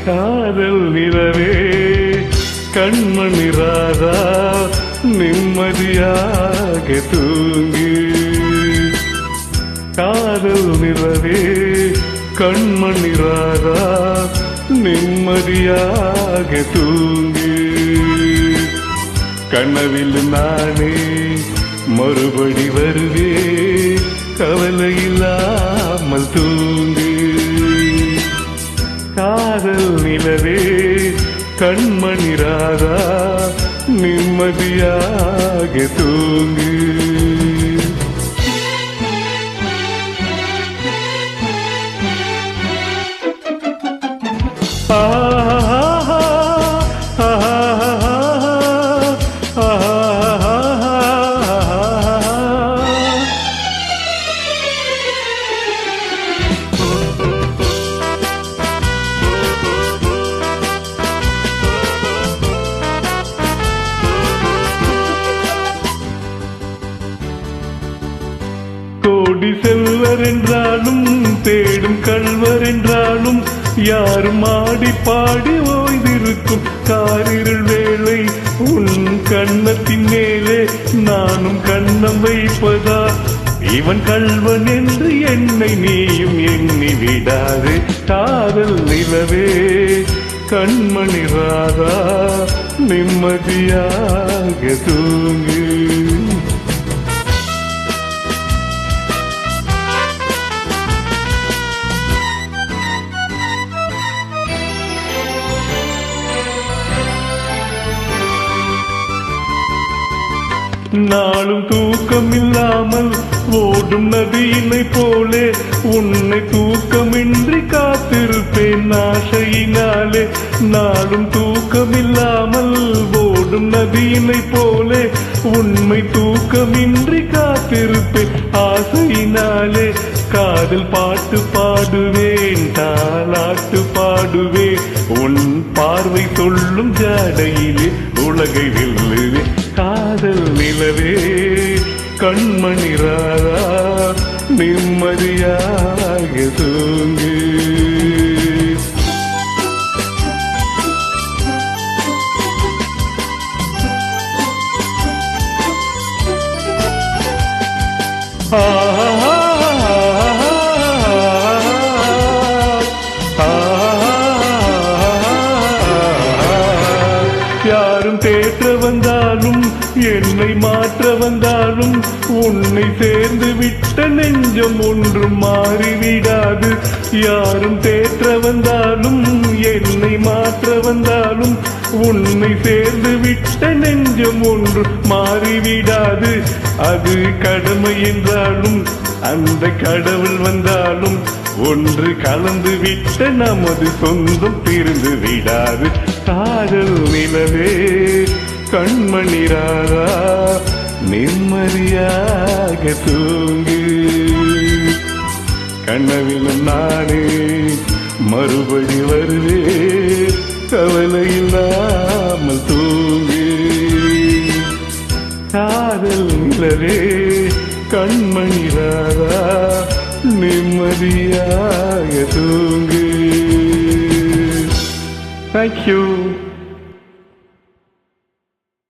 காதல் நிலவே கண்மணி ராதா நிம்மதியாக தூங்கு. காதல் நிலவே கண்மணி ராதா நிம்மதியாக தூங்கு. கனவில் நானே மறுபடி வருவே கவலை இல்லாமல் தூங்கு. காதல் நிலவே கண்மணி ராதா நிம்மதியாக தூங்கு. கோடி செல்வர் என்றாலும் தேடும் கள்வர் என்றாலும் யாரும் ஆடி பாடி ஓய்ந்திருக்கும் காரிருள் வேளை உன் கண்ணத்தின் மேலே நானும் கண்ணம் வைப்பதா? இவன் கள்வன் என்று என்னை நீயும் எண்ணி விடாது. காதல் நிலவே கண்மணி ராதா நிம்மதியாக தூங்கு. நாளும் தூக்கம் இல்லாமல் ஓடும் நதியினை போலே உன்னை தூக்கமின்றி காத்திருப்பேன் ஆசையினாலே. நாளும் தூக்கம் இல்லாமல் ஓடும் நதியினை போலே உண்மை தூக்கமின்றி காத்திருப்பேன் ஆசையினாலே. காதல் பாட்டு பாடுவேன் தாலாட்டு பாடுவேன் உன் பார்வை சொல்லும் ஜாடையிலே உலகை வெல்லுவேன். காதல் நிலவே கண்மணி ராதா நிம்மதியாக தூங்கு. யாரும் தேற்ற வந்தாலும் என்னை மாற்ற வந்தாலும் உன்னை சேர்ந்து விட்ட நெஞ்சம் ஒன்றும் மாறிவிடாது. யாரும் தேற்ற வந்தாலும் என்னை மாற்ற வந்தாலும் உன்னை சேர்ந்து விட்ட நெஞ்சம் ஒன்று மாறிவிடாது. அது கடமை என்றாலும் அந்த கடவுள் வந்தாலும் ஒன்று கலந்து விட்ட நமது சொந்தம் பிரிந்து விடாது. காதல் நிலவே கண்மணி ராதா நிம்மதியாக தூங்கு. கனவிலும் நானே மறுபடி வருவே கவலை இல்லாமல் தூங்கு. காதல் நிலவே கண்மணி ராதா நிம்மதியாக தூங்கு. Thank you.